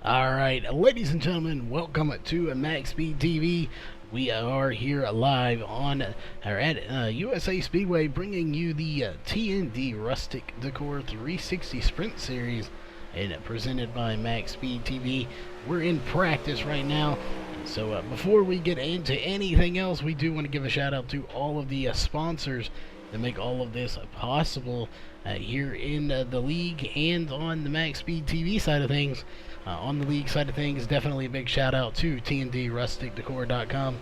Alright, ladies and gentlemen, welcome to MaxSpeedTV. We are here live at USA Speedway, bringing you the T&D Rustic Decor 360 Sprint Series, and presented by MaxSpeedTV. We're in practice right now, so before we get into anything else, we do want to give a shout out to all of the sponsors that make all of this possible here in the league and on the MaxSpeedTV side of things. On the league side of things, definitely a big shout out to TNDRusticDecor.com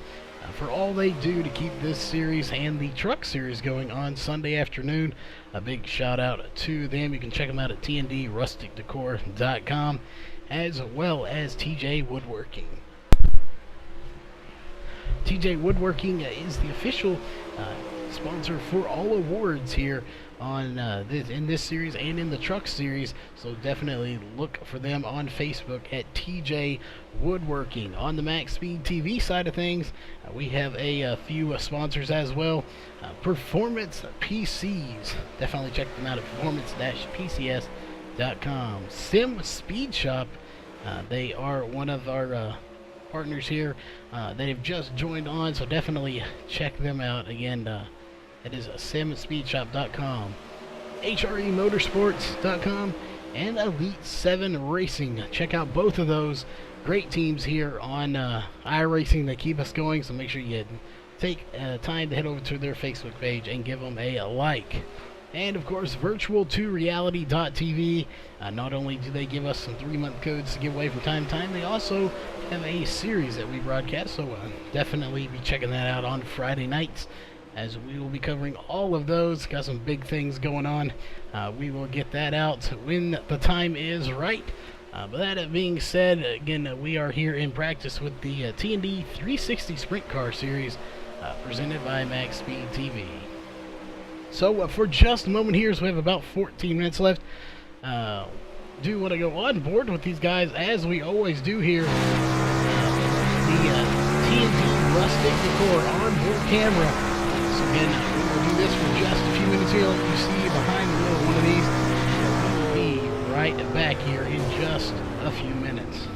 for all they do to keep this series and the truck series going on Sunday afternoon. A big shout out to them. You can check them out at TNDRusticDecor.com, as well as TJ Woodworking. TJ Woodworking is the official sponsor for all awards here on in this series and in the truck series, so definitely look for them on Facebook at TJ Woodworking. On the MaxSpeedTV side of things, we have a few sponsors as well. Performance PCs, definitely check them out at performance-pcs.com. SIMSPEEDSHOP, they are one of our partners here. They've just joined on, so definitely check them out. Again, it is SIMSPEEDSHOP.com, HREMotorsports.com, and Elite 7 Racing. Check out both of those great teams here on iRacing that keep us going, so make sure you take time to head over to their Facebook page and give them a like. And of course, virtual2reality.tv. Not only do they give us some 3-month codes to give away from time to time, they also have a series that we broadcast, so definitely be checking that out on Friday nights, as we will be covering all of those. Got some big things going on. We will get that out when the time is right. But that being said, again, we are here in practice with the T&D 360 Sprint Car Series, presented by MaxSpeedTV. So for just a moment here, so we have about 14 minutes left. Do want to go on board with these guys, as we always do here. The T&D Rustic Decor onboard camera. So again, we will do this for just a few minutes here, like you see behind the wheel of one of these. We will be right back here in just a few minutes.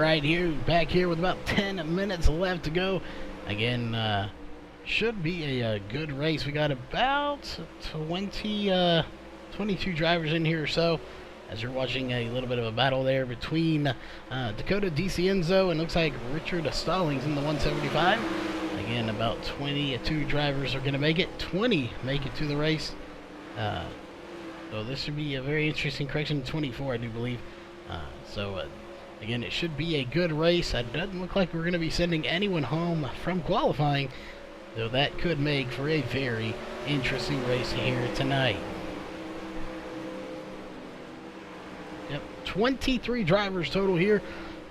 right, here, back here with about 10 minutes left to go. Again, should be a good race. We got about 22 drivers in here or so, as you're watching a little bit of a battle there between Dakota DiCienzo and looks like Richard Stallings in the 175. Again, about 22 drivers are going to make it. 20 make it to the race. So this should be a very interesting correction. 24, I do believe. Again, it should be a good race. It doesn't look like we're going to be sending anyone home from qualifying, though that could make for a very interesting race here tonight. Yep, 23 drivers total here.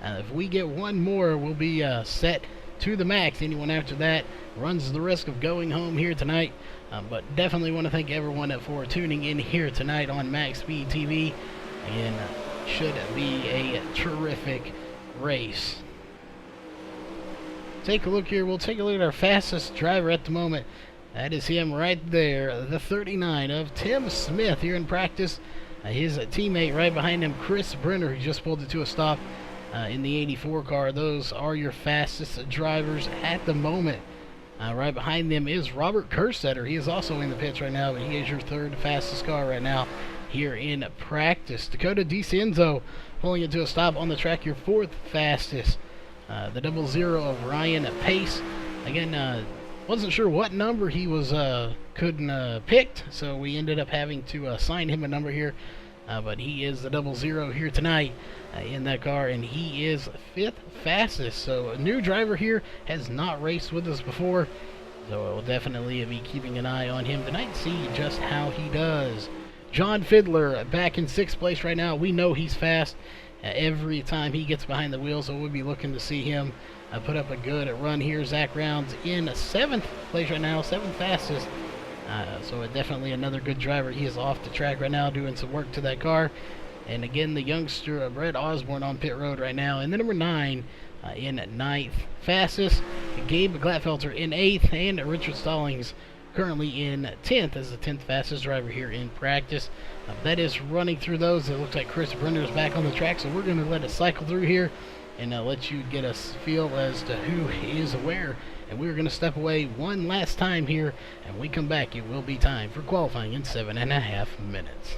If we get one more, we'll be set to the max. Anyone after that runs the risk of going home here tonight. But definitely want to thank everyone for tuning in here tonight on MaxSpeedTV. Again, should be a terrific race. Take a look here. We'll take a look at our fastest driver at the moment. That is him right there, the 39 of Tim Smith here in practice. His teammate right behind him, Chris Brenner, who just pulled it to a stop in the 84 car. Those are your fastest drivers at the moment. Right behind them is Robert Kerstetter. He is also in the pits right now, but he is your third fastest car right now here in practice. Dakota DiCienzo pulling it to a stop on the track, your fourth fastest. The 00 of Ryan Pace. Again, wasn't sure what number he was couldn't picked, so we ended up having to assign him a number here. But he is the 00 here tonight in that car, and he is fifth fastest. So a new driver here, has not raced with us before, so we'll definitely be keeping an eye on him tonight, see just how he does. John Fiddler back in 6th place right now. We know he's fast every time he gets behind the wheel, so we'll be looking to see him put up a good run here. Zach Rounds in 7th place right now, 7th fastest. So definitely another good driver. He is off the track right now doing some work to that car. And again, the youngster Brett Osborne on pit road right now. And the number 9 in 9th fastest. Gabe Glatfelter in 8th. And Richard Stallings currently in 10th as the 10th fastest driver here in practice. That is running through those. It looks like Chris Brenner is back on the track, so we're going to let it cycle through here and let you get a feel as to who is where. And we're going to step away one last time here, and when we come back, it will be time for qualifying in 7.5 minutes.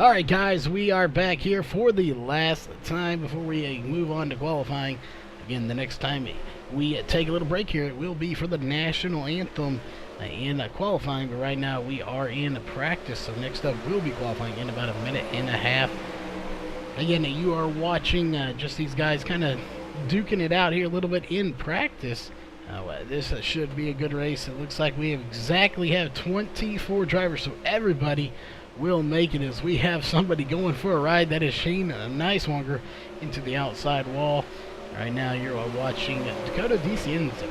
Alright guys, we are back here for the last time before we move on to qualifying. Again, the next time we take a little break here, it will be for the national anthem in qualifying, but right now we are in practice, so next up we'll be qualifying in about a minute and a half. Again, you are watching just these guys kind of duking it out here a little bit in practice. This should be a good race. It looks like we exactly have 24 drivers, so everybody will make it as we have somebody going for a ride. That is Shane Nicewonger into the outside wall. Right now you're watching Dakota DeCienzo.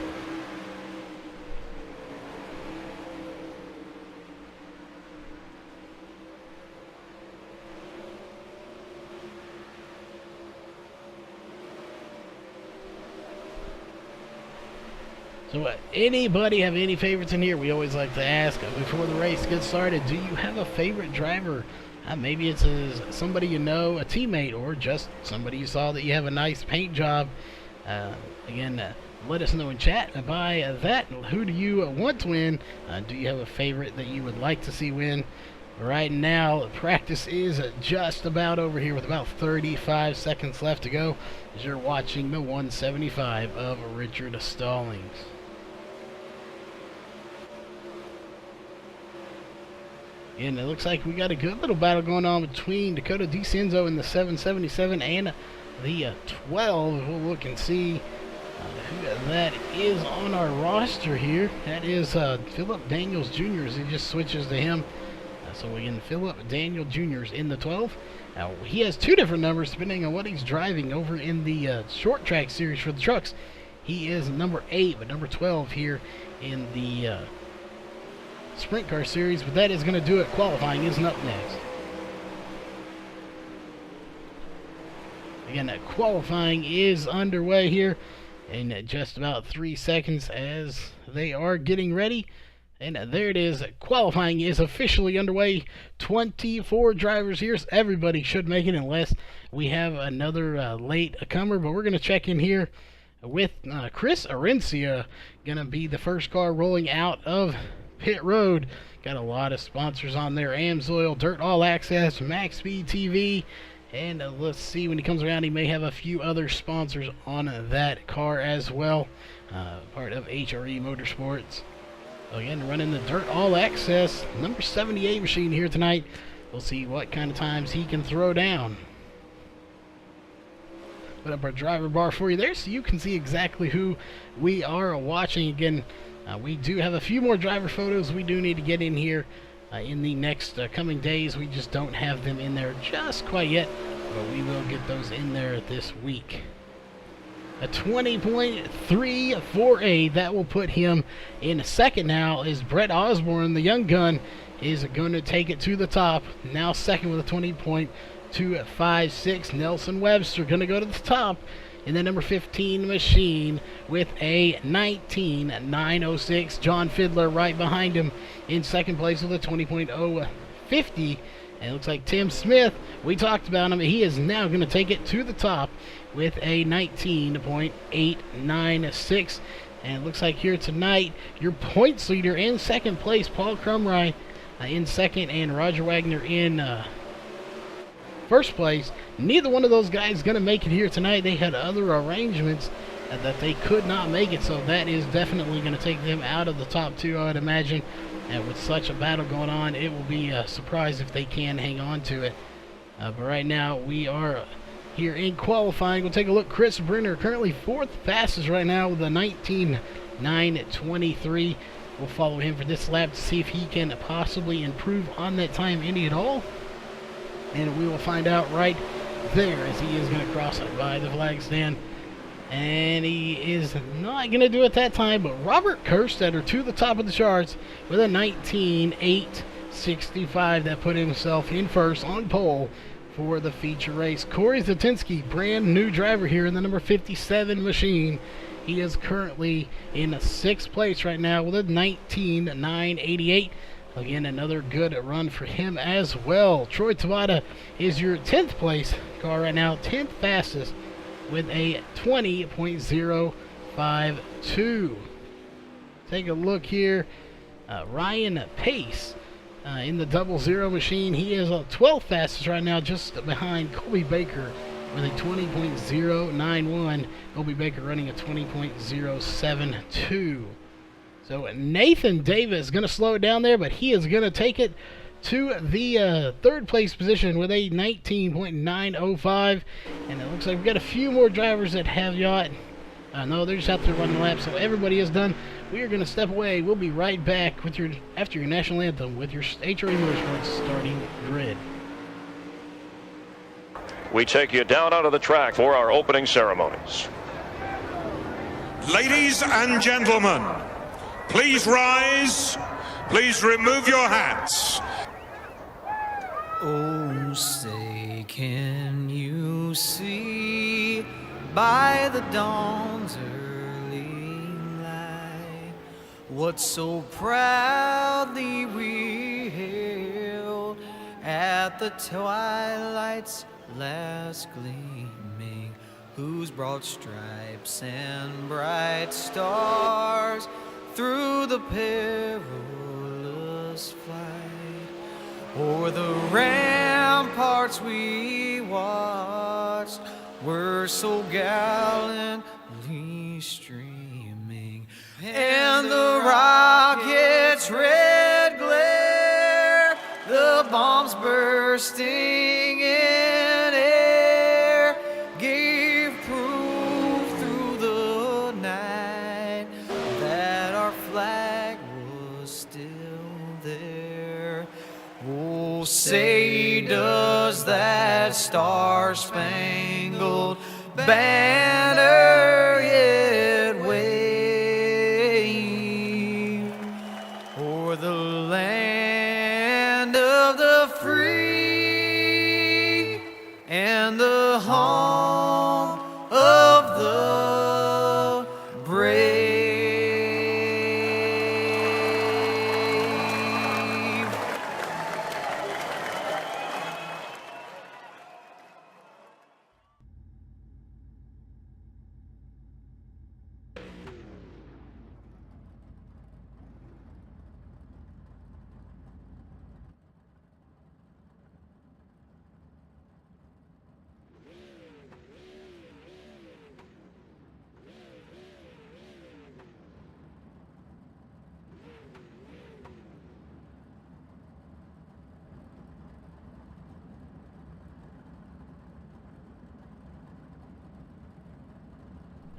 So anybody have any favorites in here? We always like to ask before the race gets started, do you have a favorite driver? Maybe it's somebody you know, a teammate, or just somebody you saw that you have a nice paint job. Again, let us know in chat. By that, who do you want to win? Do you have a favorite that you would like to see win? Right now, practice is just about over here with about 35 seconds left to go as you're watching the 175 of Richard Stallings. And it looks like we got a good little battle going on between Dakota DeCienzo in the 777 and the 12. We'll look and see who that is on our roster here. That is Philip Daniels Jr. as he just switches to him. So again, Philip Daniel Jr. is in the 12. Now, he has two different numbers depending on what he's driving over in the short track series for the trucks. He is number 8, but number 12 here in the sprint car series. But that is going to do it. Qualifying isn't up next. Again, qualifying is underway here in just about 3 seconds as they are getting ready. And there it is. Qualifying is officially underway. 24 drivers here. So everybody should make it unless we have another late comer. But we're going to check in here with Chris Arencia. Going to be the first car rolling out of pit road. Got a lot of sponsors on there. Amsoil, Dirt All Access, MaxSpeedTV. And let's see, when he comes around, he may have a few other sponsors on that car as well. Part of HRE Motorsports. Again, running the Dirt All Access number 78 machine here tonight. We'll see what kind of times he can throw down. Put up our driver bar for you there so you can see exactly who we are watching. Again, we do have a few more driver photos we do need to get in here in the next coming days. We just don't have them in there just quite yet, but we will get those in there this week. A 20.348, that will put him in second now, as Brett Osborne, the young gun, is going to take it to the top. Now second with a 20.256. Nelson Webster going to go to the top in the number 15 machine with a 19.906. John Fiddler right behind him in second place with a 20.050. And it looks like Tim Smith, we talked about him, he is now going to take it to the top with a 19.896. And it looks like here tonight, your points leader in second place, Paul Crumry in second, and Roger Wagner in first place. Neither one of those guys is going to make it here tonight. They had other arrangements that they could not make it, so that is definitely going to take them out of the top two, I would imagine. And with such a battle going on, it will be a surprise if they can hang on to it. But right now, we are here in qualifying. We'll take a look. Chris Brenner, currently fourth fastest right now with a 19.923. We'll follow him for this lap to see if he can possibly improve on that time any at all. And we will find out right there as he is going to cross it by the flag stand. And he is not going to do it that time, but Robert Kerstetter to the top of the charts with a 19.865. That put himself in first on pole for the feature race. Corey Zatinsky, brand new driver here in the number 57 machine. He is currently in sixth place right now with a 19.988. Again, another good run for him as well. Troy Tabata is your 10th place car right now, 10th fastest, with a 20.052. Take a look here. Ryan Pace in the 00 machine. He is 12th fastest right now, just behind Colby Baker with a 20.091. Colby Baker running a 20.072. So Nathan Davis going to slow it down there, but he is going to take it to the third place position with a 19.905. And it looks like we've got a few more drivers that have yacht. No, they're just out there running the lap, so everybody is done. We are going to step away. We'll be right back with after your national anthem with your HRE Motorsports starting grid. We take you down onto the track for our opening ceremonies. Ladies and gentlemen, please rise. Please remove your hats. Oh, say, can you see by the dawn's early light what so proudly we hailed at the twilight's last gleaming, whose broad stripes and bright stars through the perilous flight o'er the ramparts we watched were so gallantly streaming, and the rocket's red glare, the bombs bursting in air, gave proof through the night that our flag was still there. Oh, say does that star-spangled banner yet wave o'er the land of the free and the home of the brave?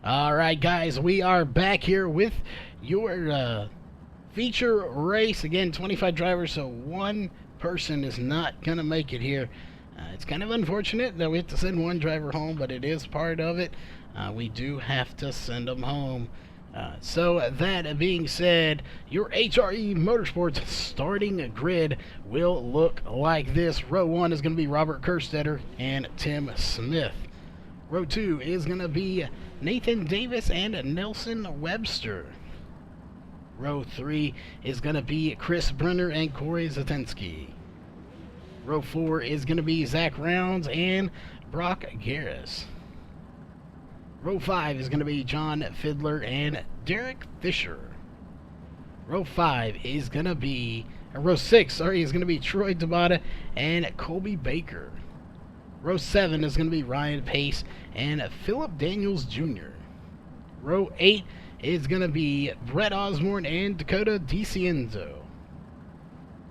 Alright guys, we are back here with your feature race. Again, 25 drivers, so one person is not going to make it here. It's kind of unfortunate that we have to send one driver home, but it is part of it. We do have to send them home. So that being said, your HRE Motorsports starting grid will look like this. Row 1 is going to be Robert Kerstetter and Tim Smith. Row 2 is going to be Nathan Davis and Nelson Webster. Row 3 is going to be Chris Brenner and Corey Zatensky. Row 4 is going to be Zach Rounds and Brock Garris. Row 5 is going to be John Fiddler and Derek Fisher. Row 5 is going to be, Row 6, is going to be Troy Tabata and Colby Baker. Row 7 is going to be Ryan Pace and Philip Daniels Jr. Row 8 is going to be Brett Osborne and Dakota DiCienzo.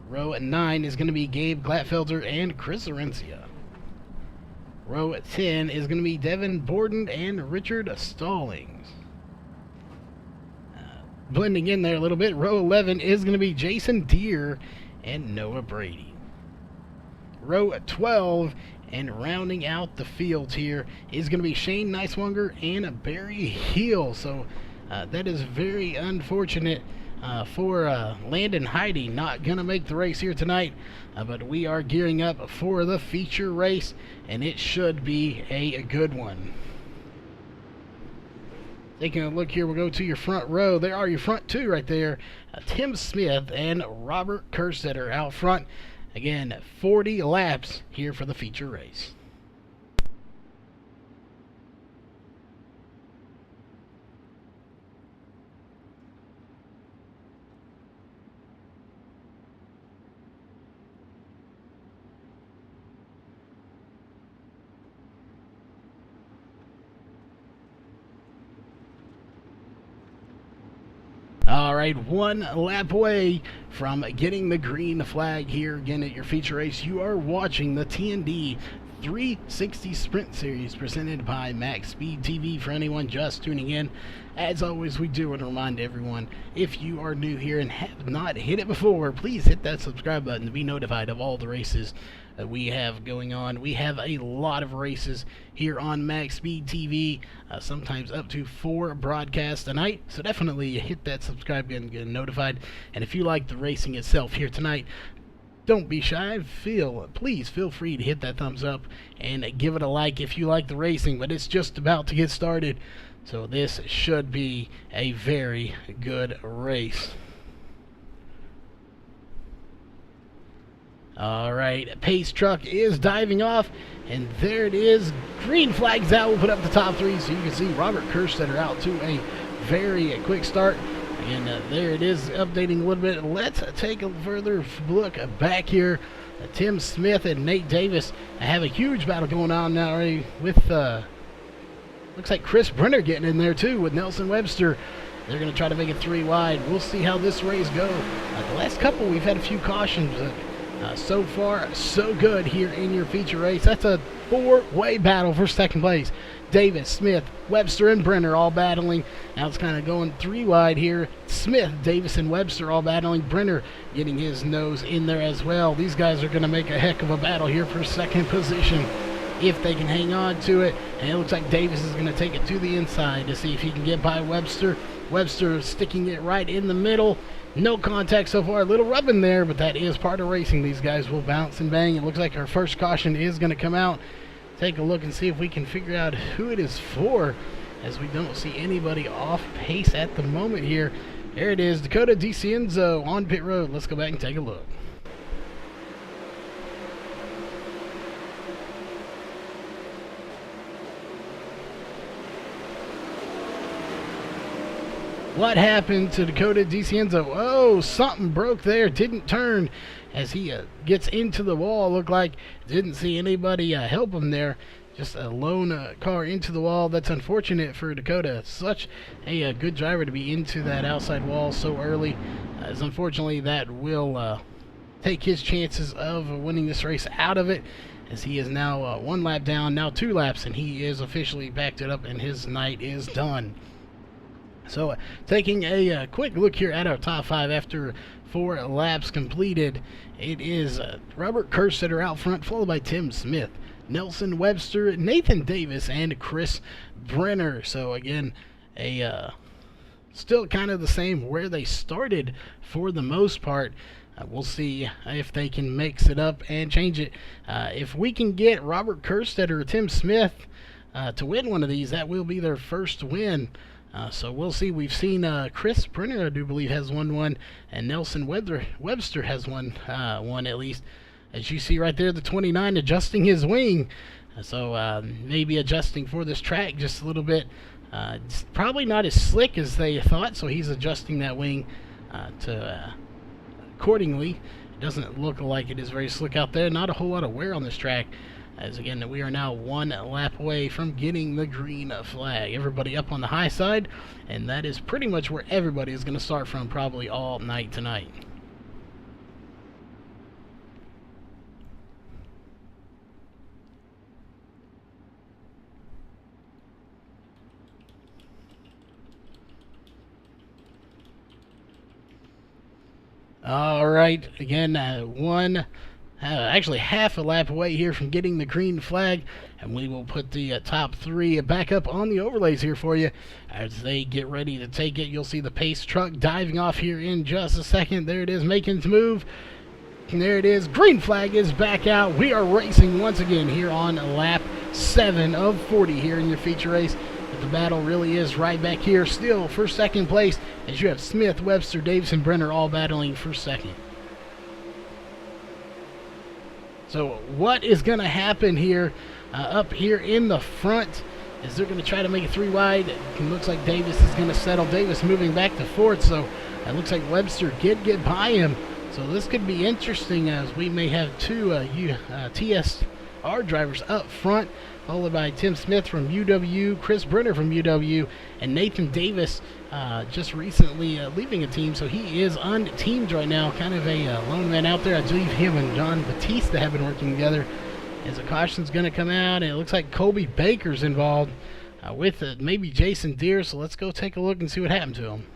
Row 9 is going to be Gabe Glatfelder and Chris Orencia. Row 10 is going to be Devin Borden and Richard Stallings. Blending in there a little bit, row 11 is going to be Jason Deere and Noah Brady. Row 12, and rounding out the field here, is going to be Shane Neiswanger and Barry Heel. So that is very unfortunate for Landon Heidi, not going to make the race here tonight. But we are gearing up for the feature race, and it should be a good one. Taking a look here, we'll go to your front row. There are your front two right there. Tim Smith and Robert Kerstetter out front. Again, 40 laps here for the feature race. right, one lap away from getting the green flag here again at your feature race. You are watching the TND 360 Sprint Series presented by MaxSpeedTV. For anyone just tuning in, as always, we do want to remind everyone, if you are new here and have not hit it before, please hit that subscribe button to be notified of all the races that we have going on. We have a lot of races here on MaxSpeedTV, sometimes up to 4 broadcasts a night, so definitely hit that subscribe button and get notified. And if you like the racing itself here tonight, don't be shy. Please feel free to hit that thumbs up and give it a like if you like the racing. But it's just about to get started, so this should be a very good race. Alright, pace truck is diving off, and there it is. Green flag's out. We'll put up the top 3, so you can see Robert KERSTETTER out to a very quick start. And there it is, updating a little bit. Let's take a further look back here. Tim Smith and Nate Davis have a huge battle going on now already with, looks like Chris Brenner getting in there too with Nelson Webster. They're going to try to make it 3 wide. We'll see how this race goes. The last couple, we've had a few cautions. So far, so good here in your feature race. That's a 4-way battle for second place. Davis, Smith, Webster, and Brenner all battling. Now it's kind of going 3 wide here. Smith, Davis, and Webster all battling. Brenner getting his nose in there as well. These guys are going to make a heck of a battle here for second position if they can hang on to it. And it looks like Davis is going to take it to the inside to see if he can get by Webster. Webster sticking it right in the middle. No contact so far. A little rubbing there, but that is part of racing. These guys will bounce and bang. It looks like our first caution is going to come out. Take a look and see if we can figure out who it is for, as we don't see anybody off pace at the moment here. There it is, Dakota DeCienzo on pit road. Let's go back and take a look. What happened to Dakota DeCienzo? Oh, something broke there. Didn't turn as he gets into the wall. Looked like didn't see anybody help him there. Just a lone car into the wall. That's unfortunate for Dakota. Such a good driver to be into that outside wall so early. As unfortunately that will take his chances of winning this race out of it, as he is now 1 lap down, now 2 laps, and he is officially backed it up and his night is done. So, taking a quick look here at our top 5 after 4 laps completed, it is Robert KERSTETTER out front, followed by Tim Smith, Nelson Webster, Nathan Davis, and Chris Brenner. So again, still kind of the same where they started for the most part. We'll see if they can mix it up and change it. If we can get Robert KERSTETTER or Tim Smith to win one of these, that will be their first win. So we'll see. We've seen Chris Brenner, I do believe, has won one, and Nelson Webster has won one at least. As you see right there, the 29 adjusting his wing. So maybe adjusting for this track just a little bit. It's probably not as slick as they thought, so he's adjusting that wing to accordingly. It doesn't look like it is very slick out there. Not a whole lot of wear on this track. As again, we are now 1 lap away from getting the green flag. Everybody up on the high side, and that is pretty much where everybody is going to start from probably all night tonight. All right, again, actually half a lap away here from getting the green flag, and we will put the top 3 back up on the overlays here for you as they get ready to take it. You'll see the pace truck diving off here in just a second. There it is, making its move. And there it is, green flag is back out. We are racing once again here on lap 7 of 40 here in your feature race. But the battle really is right back here still for second place, as you have Smith, Webster, Davis, and Brenner all battling for second. So what is going to happen here up here in the front is they're going to try to make it 3 wide. It looks like Davis is going to settle. Davis moving back to 4th, so it looks like Webster did get by him. So this could be interesting, as we may have 2 TS our drivers up front, followed by Tim Smith from UW, Chris Brenner from UW, and Nathan Davis just recently leaving a team, so he is unteamed right now, kind of a lone man out there. I believe him and John Batista have been working together. As a caution's going to come out, and it looks like Colby Baker's involved with maybe Jason Deere, so let's go take a look and see what happened to him.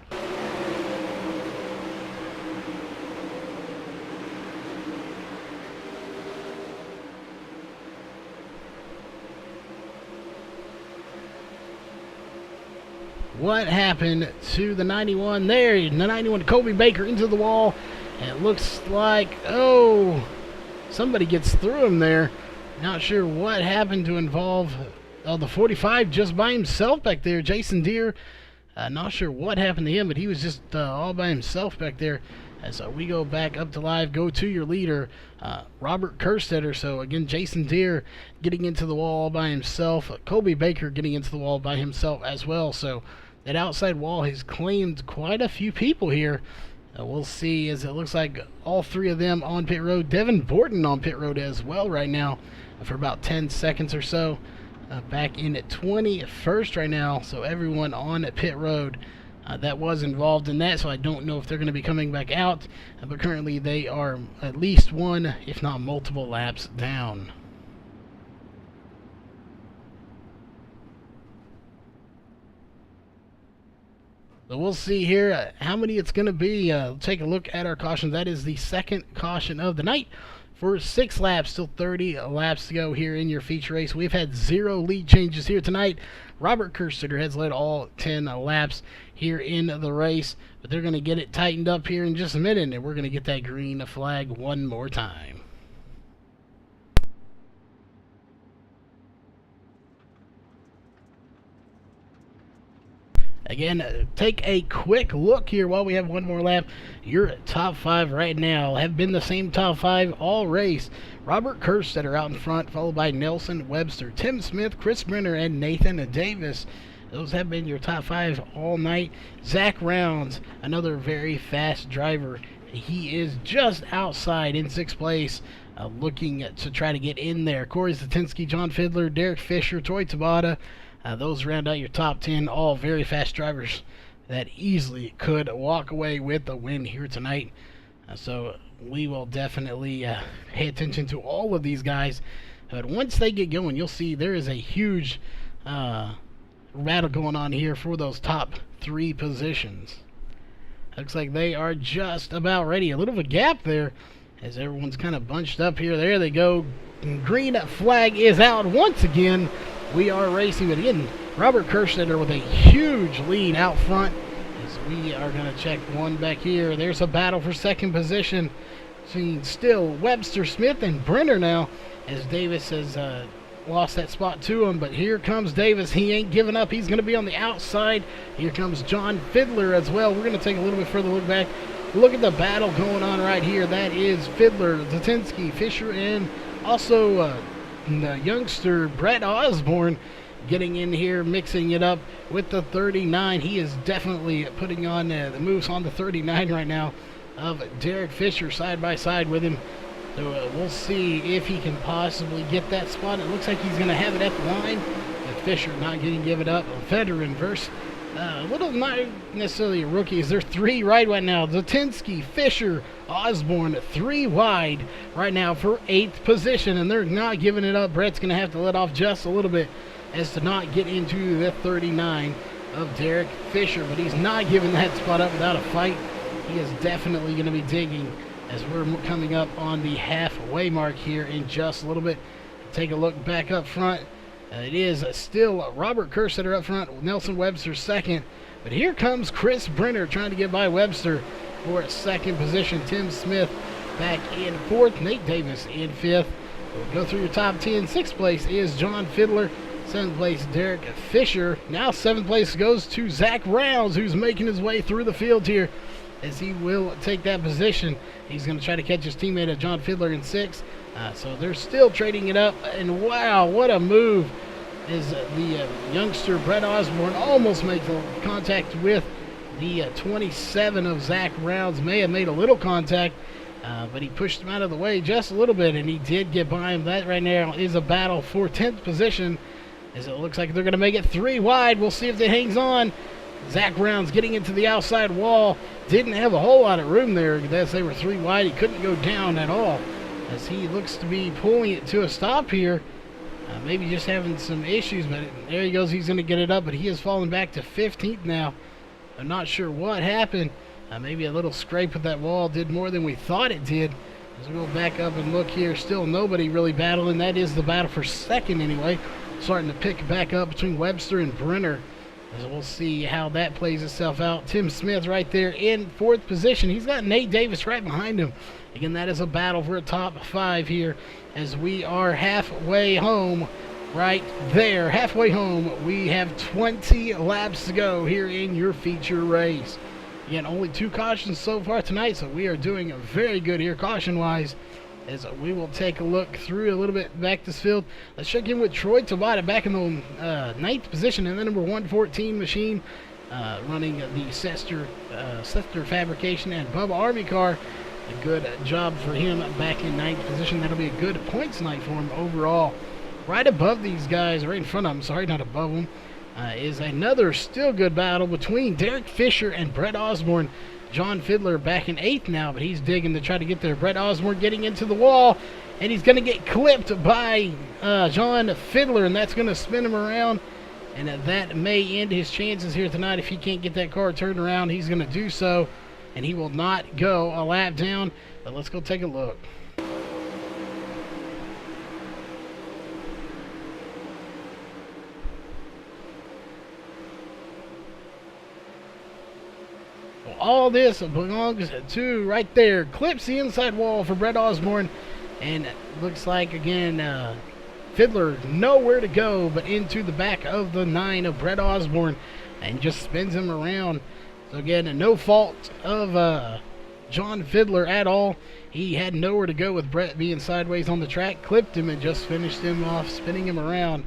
What happened to the 91 there? The 91 Colby Baker into the wall. And it looks like, oh, somebody gets through him there. Not sure what happened to involve the 45 just by himself back there. Jason Deere, not sure what happened to him, but he was just all by himself back there. And so we go back up to live, go to your leader, Robert Kerstetter. So again, Jason Deere getting into the wall all by himself. Colby Baker getting into the wall by himself as well. So that outside wall has claimed quite a few people here. We'll see, as it looks like all three of them on pit road. Devin Borton on pit road as well right now for about 10 seconds or so. Back in at 21st right now. So everyone on pit road that was involved in that. So I don't know if they're going to be coming back out. But currently they are at least one, if not multiple laps down. So we'll see here how many it's going to be. Take a look at our caution. That is the second caution of the night for 6 laps. Still 30 laps to go here in your feature race. We've had 0 lead changes here tonight. Robert Kerstetter has led all 10 laps here in the race. But they're going to get it tightened up here in just a minute. And we're going to get that green flag one more time. Again, take a quick look here while we have one more lap. Your top 5 right now have been the same top 5 all race. Robert Kerstetter out in front, followed by Nelson Webster, Tim Smith, Chris Brenner, and Nathan Davis. Those have been your top 5 all night. Zach Rounds, another very fast driver. He is just outside in 6th place, looking to try to get in there. Corey Zatinsky, John Fiddler, Derek Fisher, Troy Tabata. Those round out your top 10, all very fast drivers that easily could walk away with the win here tonight. So we will definitely pay attention to all of these guys. But once they get going, you'll see there is a huge battle going on here for those top 3 positions. Looks like they are just about ready. A little of a gap there as everyone's kind of bunched up here. There they go. Green flag is out once again. We are racing, but again, Robert Kerstetter with a huge lead out front. As we are going to check one back here. There's a battle for second position. Seeing still Webster, Smith, and Brenner now, as Davis has lost that spot to him. But here comes Davis. He ain't giving up. He's going to be on the outside. Here comes John Fiddler as well. We're going to take a little bit further look back. Look at the battle going on right here. That is Fiddler, Zatinsky, Fisher, and also the youngster Brett Osborne getting in here, mixing it up with the 39. He is definitely putting on the moves on the 39 right now of Derek Fisher side by side with him. So we'll see if he can possibly get that spot. It looks like he's going to have it at the line. But Fisher not getting give it up. A veteran versus little not necessarily rookies. They're 3 right now. Zatinsky, Fisher, Osborne, 3 wide right now for 8th position, and they're not giving it up. Brett's going to have to let off just a little bit as to not get into the 39 of Derek Fisher, but he's not giving that spot up without a fight. He is definitely going to be digging as we're coming up on the halfway mark here in just a little bit. Take a look back up front. It is still Robert Kerstetter up front, Nelson Webster second. But here comes Chris Brenner trying to get by Webster for second position. Tim Smith back in 4th. Nate Davis in 5th. We'll go through your top 10. 6th place is John Fiddler. 7th place, Derek Fisher. Now 7th place goes to Zach Rounds, who's making his way through the field here as he will take that position. He's going to try to catch his teammate John Fiddler in 6th. So they're still trading it up. And wow, what a move. Is the youngster Brett Osborne almost makes contact with the 27 of Zach Rounds. May have made a little contact but he pushed him out of the way just a little bit, and he did get by him. That right now is a battle for 10th position, as it looks like they're going to make it 3 wide. We'll see if it hangs on. Zach Brown's getting into the outside wall. Didn't have a whole lot of room there. As they were 3 wide, he couldn't go down at all, as he looks to be pulling it to a stop here. Maybe just having some issues, but there he goes. He's going to get it up, but he has fallen back to 15th now. I'm not sure what happened. Maybe a little scrape with that wall did more than we thought it did. As we go back up and look here, still nobody really battling. That is the battle for second anyway. Starting to pick back up between Webster and Brenner. As we'll see how that plays itself out. Tim Smith right there in 4th position. He's got Nate Davis right behind him. Again, that is a battle for a top 5 here, as we are halfway home right there. Halfway home. We have 20 laps to go here in your feature race. Again, only 2 cautions so far tonight, so we are doing very good here caution-wise, as we will take a look through a little bit back this field. Let's check in with Troy Tabata back in the 9th position in the number 114 machine, running the Sester Fabrication and Bubba Army car. A good job for him back in 9th position. That'll be a good points night for him overall. Right above these guys, right in front of them, sorry, not above them, is another still good battle between Derek Fisher and Brett Osborne. John Fiddler back in 8th now, but he's digging to try to get there. Brett Osborne getting into the wall, and he's going to get clipped by John Fiddler, and that's going to spin him around. And that may end his chances here tonight. If he can't get that car turned around, he's going to do so, and he will not go a lap down. But let's go take a look. All this belongs to right there. Clips the inside wall for Brett Osborne. And it looks like, again, Fiddler nowhere to go but into the back of the 9 of Brett Osborne, and just spins him around. So, again, no fault of John Fiddler at all. He had nowhere to go with Brett being sideways on the track. Clipped him and just finished him off, spinning him around.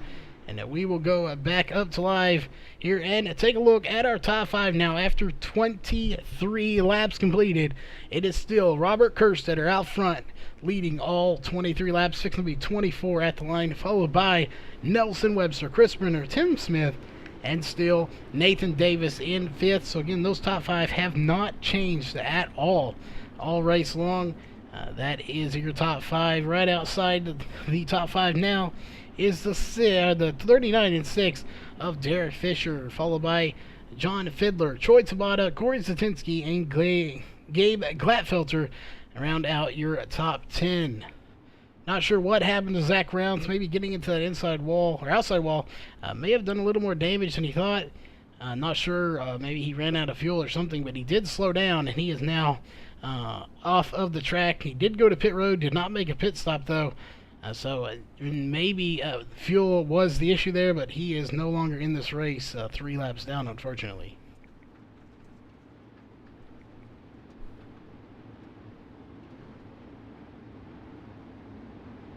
And we will go back up to live here and take a look at our top 5 now. After 23 laps completed, it is still Robert Kerstetter out front, leading all 23 laps, fixing to be 24 at the line, followed by Nelson Webster, Chris Brenner, Tim Smith, and still Nathan Davis in 5th. So again, those top 5 have not changed at all race long. That is your top 5. Right outside the top 5 now is the 39 and 6 of Derek Fisher, followed by John Fiddler, Troy Tabata, Corey Zatinsky, and Gabe Glatfelter round out your top 10. Not sure what happened to Zach Rounds, maybe getting into that inside wall or outside wall. May have done a little more damage than he thought. Not sure, maybe he ran out of fuel or something, but he did slow down, and he is now off of the track. He did go to pit road, did not make a pit stop though. So maybe fuel was the issue there, but he is no longer in this race, 3 laps down, unfortunately.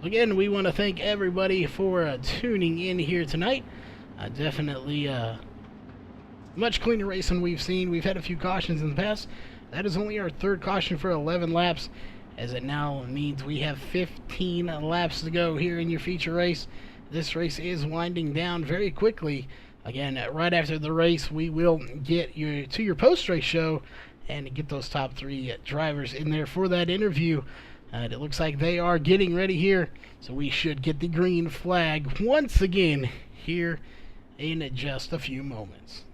Again, we want to thank everybody for tuning in here tonight. Definitely much cleaner race than we've seen. We've had a few cautions in the past. That is only our 3rd caution for 11 laps. As it now means we have 15 laps to go here in your feature race. This race is winding down very quickly. Again, right after the race, we will get you to your post-race show and get those top 3 drivers in there for that interview. It looks like they are getting ready here, so we should get the green flag once again here in just a few moments.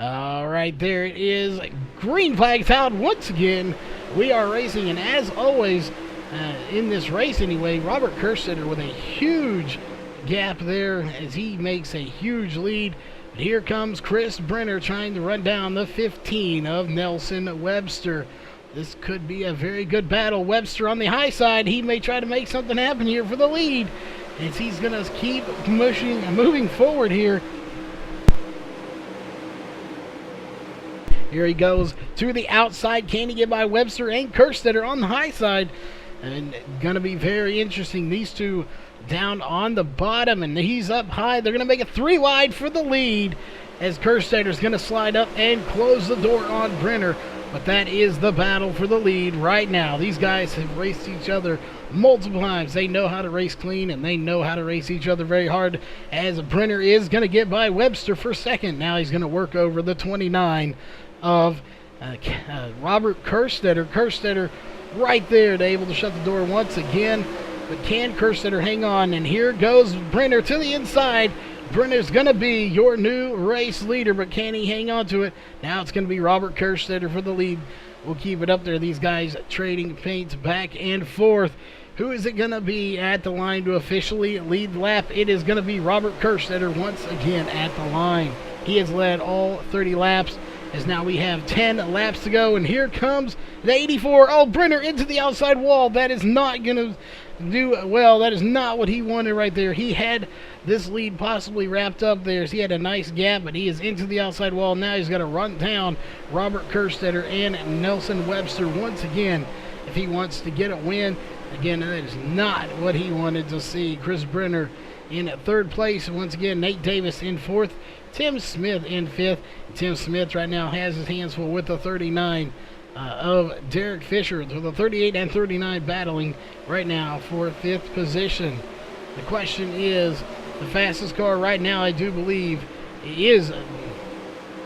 All right, there it is. Green flag's out once again. We are racing, and as always, in this race anyway, Robert Kerstetter with a huge gap there as he makes a huge lead. But here comes Chris Brenner trying to run down the 15 of Nelson Webster. This could be a very good battle. Webster on the high side. He may try to make something happen here for the lead, as he's going to keep moving forward here. Here he goes to the outside. Can he get by Webster and Kerstetter on the high side? And going to be very interesting. These two down on the bottom, and he's up high. They're going to make it 3 wide for the lead as Kerstetter's going to slide up and close the door on Brenner. But that is the battle for the lead right now. These guys have raced each other multiple times. They know how to race clean, and they know how to race each other very hard, as Brenner is going to get by Webster for second. Now he's going to work over the 29 of Robert Kerstetter. Kerstetter right there to able to shut the door once again. But can Kerstetter hang on? And here goes Brenner to the inside. Brenner's going to be your new race leader, but can he hang on to it? Now it's going to be Robert Kerstetter for the lead. We'll keep it up there. These guys trading paints back and forth. Who is it going to be at the line to officially lead the lap? It is going to be Robert Kerstetter once again at the line. He has led all 30 laps, as now we have 10 laps to go. And here comes the 84. Oh, Brenner into the outside wall. That is not going to do well. That is not what he wanted right there. He had this lead possibly wrapped up there. He had a nice gap, but he is into the outside wall. Now he's got to run down Robert Kerstetter and Nelson Webster once again if he wants to get a win. Again, that is not what he wanted to see. Chris Brenner in third place. Once again, Nate Davis in fourth. Tim Smith in fifth. Tim Smith right now has his hands full with the 39 of Derek Fisher. So the 38 and 39 battling right now for fifth position. The question is, the fastest car right now, I do believe, is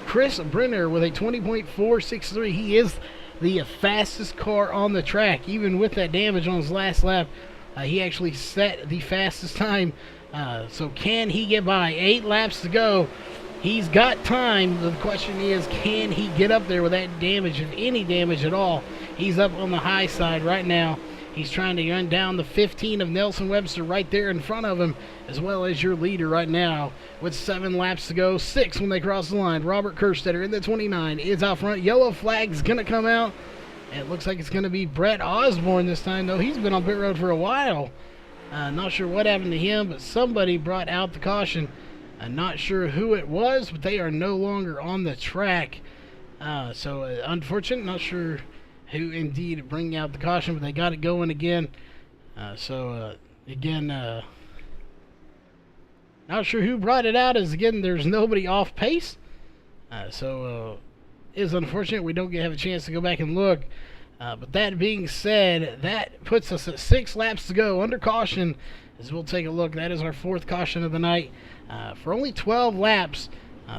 Chris Brenner with a 20.463. He is the fastest car on the track. Even with that damage on his last lap, he actually set the fastest time. So can he get by? 8 laps to go. He's got time. The question is, can he get up there with that damage, if any damage at all? He's up on the high side right now. He's trying to run down the 15 of Nelson Webster right there in front of him, as well as your leader right now with 7 laps to go. 6 when they cross the line. Robert Kerstetter in the 29 is out front. Yellow flag's going to come out. It looks like it's going to be Brett Osborne this time, though. He's been on pit road for a while. Not sure what happened to him, but somebody brought out the caution. I'm not sure who it was, but they are no longer on the track. So unfortunate. Not sure who indeed bring out the caution, but they got it going again. Again, not sure who brought it out, as again there's nobody off pace. It's unfortunate we don't have a chance to go back and look. But that being said, that puts us at 6 laps to go under caution. As we'll take a look, that is our 4th caution of the night for only 12 laps.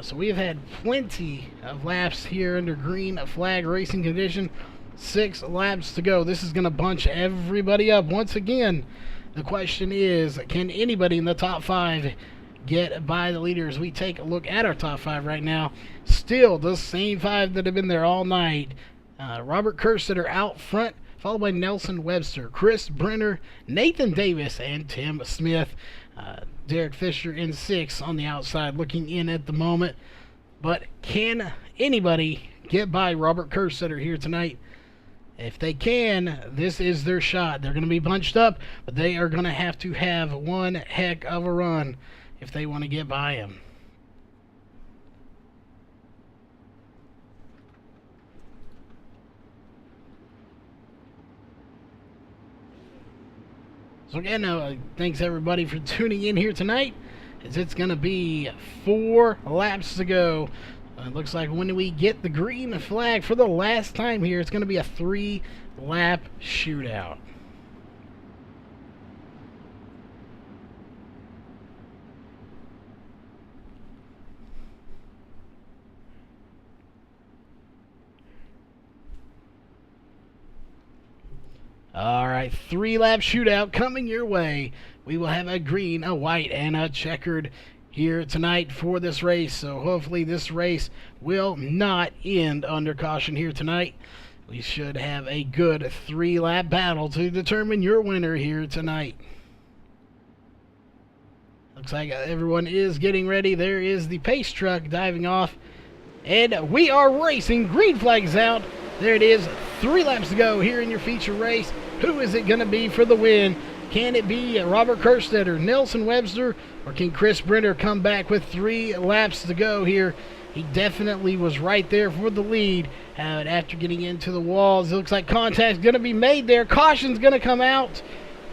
So we have had plenty of laps here under green flag racing condition. 6 laps to go. This is going to bunch everybody up once again. The question is, can anybody in the top 5 get by the leaders? We take a look at our top 5 right now. Still the same 5 that have been there all night. Robert Kerstetter out front, followed by Nelson Webster, Chris Brenner, Nathan Davis, and Tim Smith. Derek Fisher in 6 on the outside looking in at the moment. But can anybody get by Robert Kerstetter here tonight? If they can, this is their shot. They're going to be bunched up, but they are going to have one heck of a run if they want to get by him. So again, thanks everybody for tuning in here tonight, as it's going to be 4 laps to go. It looks like when we get the green flag for the last time here, it's going to be a 3-lap shootout. Alright, 3-lap shootout coming your way. We will have a green, a white, and a checkered here tonight for this race. So hopefully this race will not end under caution here tonight. We should have a good 3-lap battle to determine your winner here tonight. Looks like everyone is getting ready. There is the pace truck diving off. And we are racing. Green flag's out. There it is. 3 laps to go here in your feature race. Who is it going to be for the win? Can it be Robert Kerstetter, Nelson Webster, or can Chris Brenner come back with 3 laps to go here He definitely was right there for the lead. And after getting into the walls, it looks like contact's going to be made there. Caution's going to come out.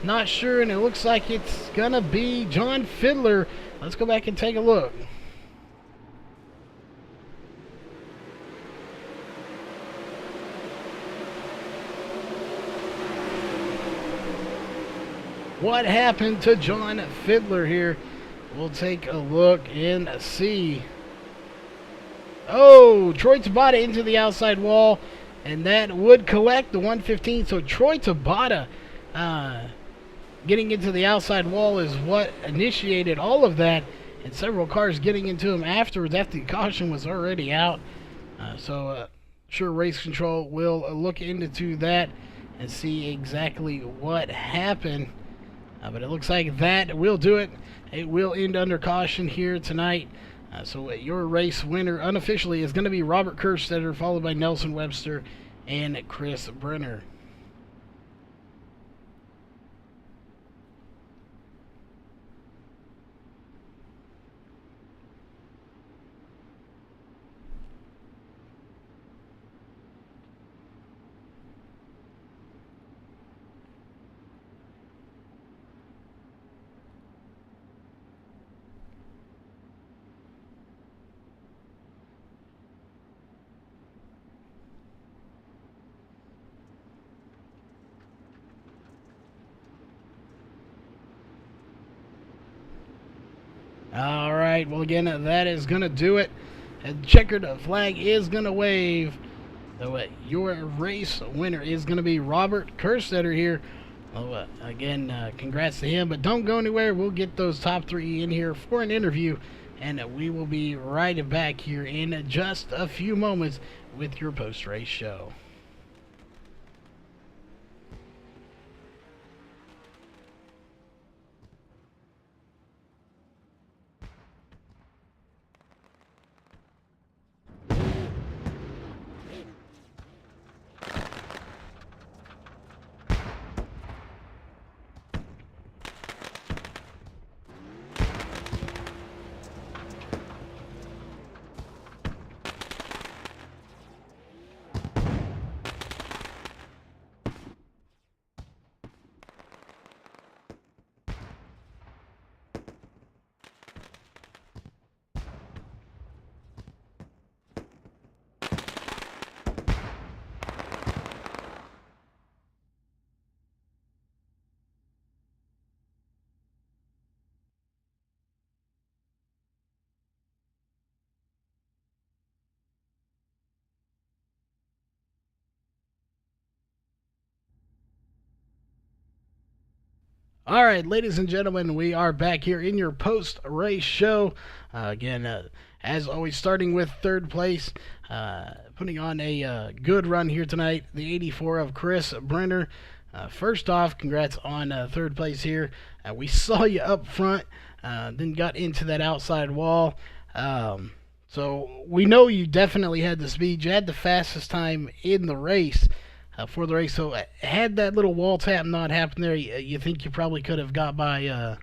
Not sure, and it looks like it's going to be John Fiddler. Let's go back and take a look. What happened to John Fiddler here? We'll take a look and see. Oh, Troy Tabata into the outside wall, and that would collect the 115. So Troy Tabata getting into the outside wall is what initiated all of that, and several cars getting into him afterwards after the caution was already out. Sure, race control will look into that and see exactly what happened. But it looks like that will do it. It will end under caution here tonight. So your race winner unofficially is going to be Robert Kerstetter, followed by Nelson Webster and Chris Brenner. All right, well, again, that is going to do it. A checkered flag is going to wave. So your race winner is going to be Robert Kerstetter here. Well, again, congrats to him, but don't go anywhere. We'll get those top three in here for an interview, and we will be right back here in just a few moments with your post-race show. All right, ladies and gentlemen, we are back here in your post-race show. As always, starting with third place, putting on a good run here tonight, the 84 of Chris Brenner. First off, congrats on third place here. We saw you up front, then got into that outside wall. So we know you definitely had the speed. You had the fastest time in the race. For the race. So had that little wall tap not happened there, you think you probably could have got by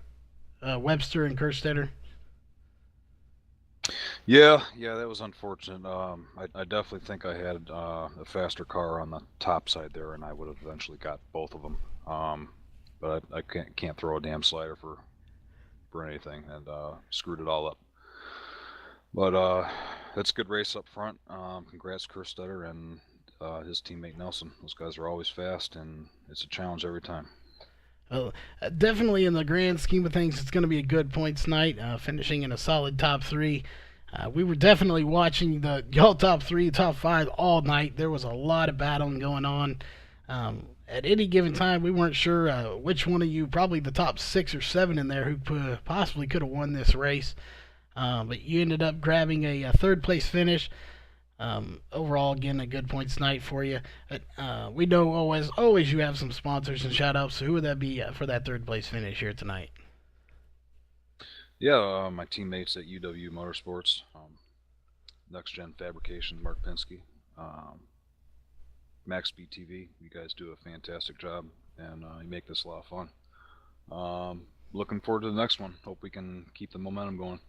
Webster and Kerstetter? Yeah, that was unfortunate. I definitely think I had a faster car on the top side there, and I would have eventually got both of them. But I can't throw a damn slider for anything, and screwed it all up. But that's a good race up front. Congrats, Kerstetter, and his teammate Nelson. Those guys are always fast, and it's a challenge every time. Well, definitely in the grand scheme of things, it's going to be a good points night, finishing in a solid top three. We were definitely watching y'all top three, top five all night. There was a lot of battling going on. At any given time, we weren't sure which one of you, probably the top 6 or 7 in there, who possibly could have won this race. But you ended up grabbing a third place finish. Overall, again, a good points night for you. We know always you have some sponsors and shout outs. So who would that be for that third place finish here tonight? Yeah, my teammates at UW Motorsports, Next Gen Fabrication, Mark Pinsky, MaxSpeedTV. You guys do a fantastic job, and you make this a lot of fun. Looking forward to the next one. Hope we can keep the momentum going.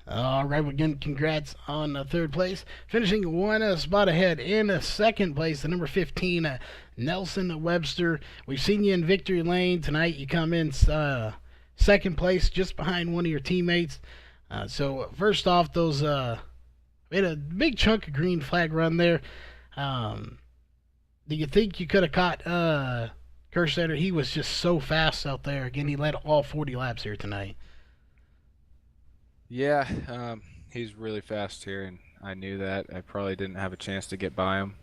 All right, well, again, congrats on third place. Finishing one spot ahead in second place, the number 15, Nelson Webster. We've seen you in victory lane tonight. You come in second place, just behind one of your teammates. So first off, we had a big chunk of green flag run there. Do you think you could have caught KERSTETTER? He was just so fast out there. Again, he led all 40 laps here tonight. Yeah, he's really fast here, and I knew that. I probably didn't have a chance to get by him,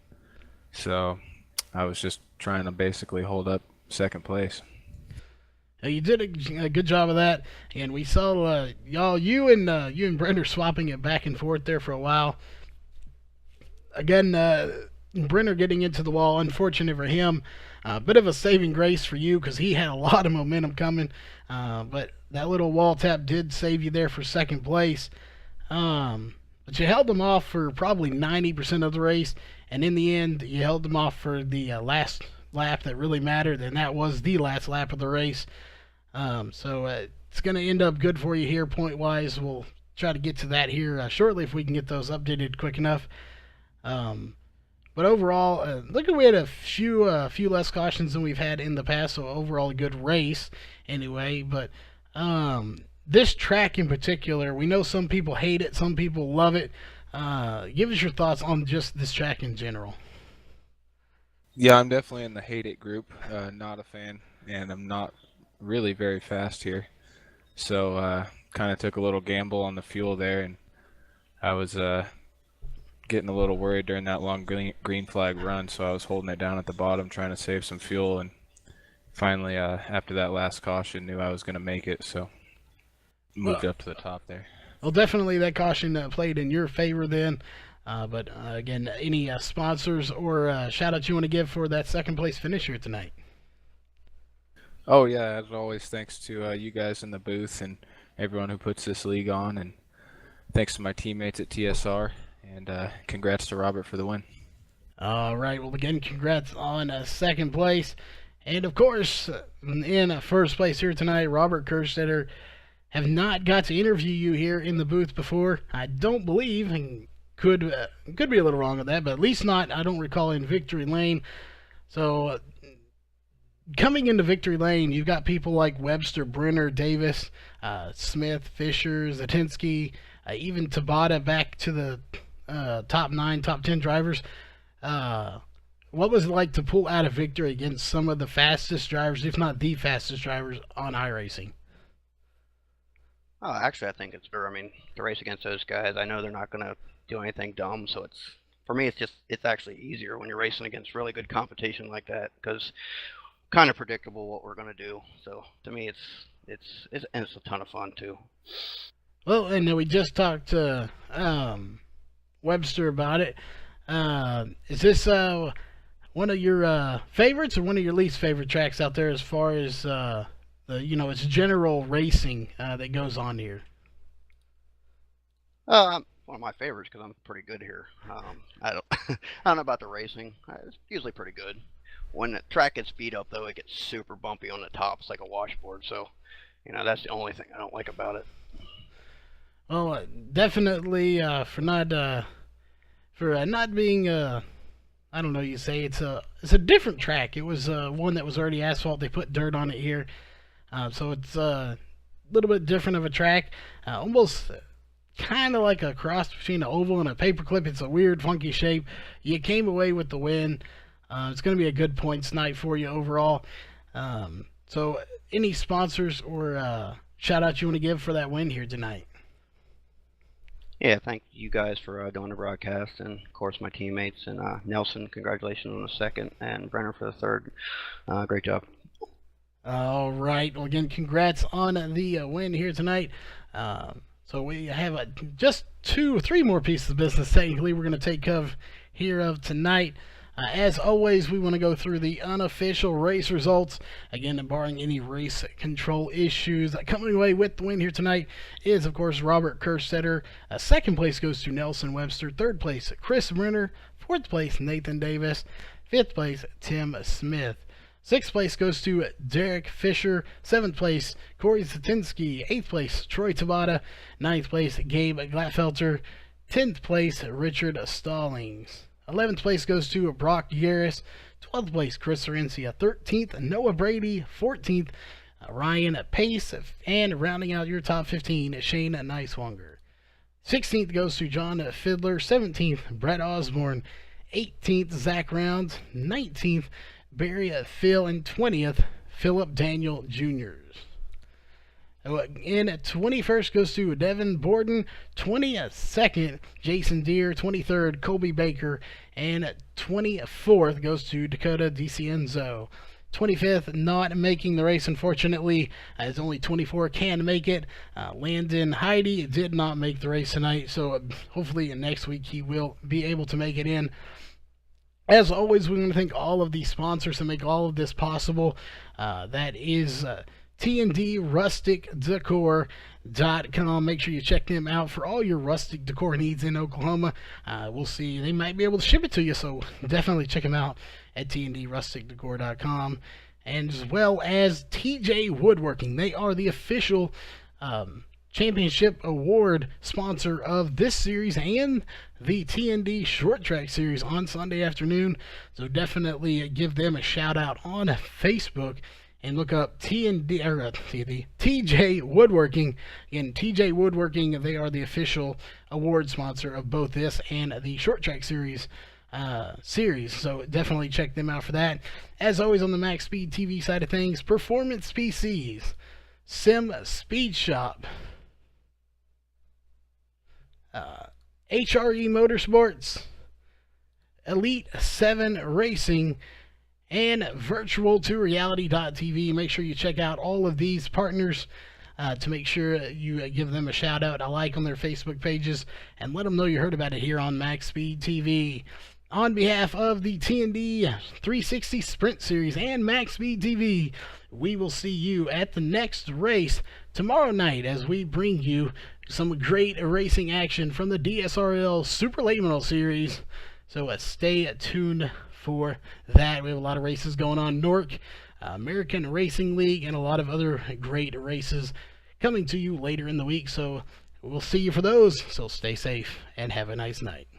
so I was just trying to basically hold up second place. You did a good job of that, and we saw you and Brent are swapping it back and forth there for a while. Again, Brenner getting into the wall, unfortunate for him. A bit of a saving grace for you because he had a lot of momentum coming, but that little wall tap did save you there for second place. But you held them off for probably 90% of the race, and in the end, you held them off for the last lap that really mattered, and that was the last lap of the race. So it's going to end up good for you here point-wise. We'll try to get to that here shortly if we can get those updated quick enough. But overall, look, we had a few less cautions than we've had in the past, so overall a good race anyway. But this track in particular, we know some people hate it, some people love it. Give us your thoughts on just this track in general. Yeah, I'm definitely in the hate it group. Not a fan, and I'm not really very fast here. So kind of took a little gamble on the fuel there, and I was getting a little worried during that long green flag run, so I was holding it down at the bottom trying to save some fuel, and finally after that last caution knew I was going to make it, so moved up to the top there. Well, definitely that caution played in your favor then. But again, any sponsors or shout-outs you want to give for that second-place finish here tonight? Oh, yeah, as always, thanks to you guys in the booth and everyone who puts this league on, and thanks to my teammates at TSR, and congrats to Robert for the win. All right, well, again, congrats on second place. And, of course, in first place here tonight, Robert KERSTETTER. Have not got to interview you here in the booth before. I don't believe, and could be a little wrong with that, but at least not, I don't recall, in victory lane. So coming into victory lane, you've got people like Webster, Brenner, Davis, Smith, Fisher, Zatinsky, even Tabata back to the top 9, top 10 drivers. What was it like to pull out a victory against some of the fastest drivers, if not the fastest drivers on iRacing? Oh, actually, I think it's fair. I mean, to race against those guys, I know they're not going to do anything dumb. So for me, it's actually easier when you're racing against really good competition like that, because kind of predictable what we're going to do. So to me, it's a ton of fun too. Well, and we just talked to Webster about it. Is this one of your favorites or one of your least favorite tracks out there as far as it's general racing that goes on here? One of my favorites because I'm pretty good here. I don't know about the racing. It's usually pretty good. When the track gets beat up, though, it gets super bumpy on the top. It's like a washboard. So, that's the only thing I don't like about it. Well, definitely for not being I don't know. You say it's a different track. It was one that was already asphalt. They put dirt on it here. So it's a little bit different of a track, almost kind of like a cross between an oval and a paperclip. It's a weird, funky shape. You came away with the win. It's going to be a good points night for you overall. So any sponsors or shout-outs you want to give for that win here tonight? Yeah, thank you guys for doing the broadcast, and of course my teammates, and Nelson, congratulations on the second, and Brenner for the third. Great job. All right. Well, again, congrats on the win here tonight. So we have just 2 or 3 more pieces of business technically we're going to take care of here of tonight. As always, we want to go through the unofficial race results. Again, barring any race control issues, coming away with the win here tonight is, of course, Robert KERSTETTER. Second place goes to Nelson Webster. Third place, Chris Brenner. Fourth place, Nathan Davis. Fifth place, Tim Smith. 6th place goes to Derek Fisher. 7th place, Corey Satinsky. 8th place, Troy Tabata. 9th place, Gabe Glatfelter. 10th place, Richard Stallings. 11th place goes to Brock Garris. 12th place, Chris Cerencia. 13th, Noah Brady. 14th, Ryan Pace. And rounding out your top 15, Shane Neiswanger. 16th goes to John Fiddler. 17th, Brett Osborne. 18th, Zach Rounds. 19th, Barry Phil. And 20th, Philip Daniel Jr. In 21st goes to Devin Borden. 22nd, Jason Deere. 23rd, Colby Baker. And 24th goes to Dakota DiCienzo. 25th, not making the race, unfortunately, as only 24 can make it. Landon Heidi did not make the race tonight, so hopefully next week he will be able to make it in. As always, we want to thank all of the sponsors that make all of this possible. That is T&D Rustic Decor.com. Make sure you check them out for all your rustic decor needs in Oklahoma. We'll see. They might be able to ship it to you, so definitely check them out at TNDRusticDecor.com. And as well as TJ Woodworking. They are the official championship award sponsor of this series and the TND Short Track Series on Sunday afternoon. So definitely give them a shout out on Facebook. And look up TJ Woodworking. Again, TJ Woodworking, they are the official award sponsor of both this and the Short Track Series. So definitely check them out for that. As always, on the MaxSpeedTV side of things, Performance PCs, SIMSPEEDSHOP, HRE Motorsports, Elite 7 Racing, and virtual2reality.tv. Make sure you check out all of these partners to make sure you give them a shout out, a like on their Facebook pages, and let them know you heard about it here on MaxSpeedTV. On behalf of the TND 360 Sprint Series and MaxSpeedTV, we will see you at the next race tomorrow night as we bring you some great racing action from the DSRL Super Late Model Series. So stay tuned for that. We have a lot of races going on. NORC, American Racing League, and a lot of other great races coming to you later in the week. So we'll see you for those. So stay safe and have a nice night.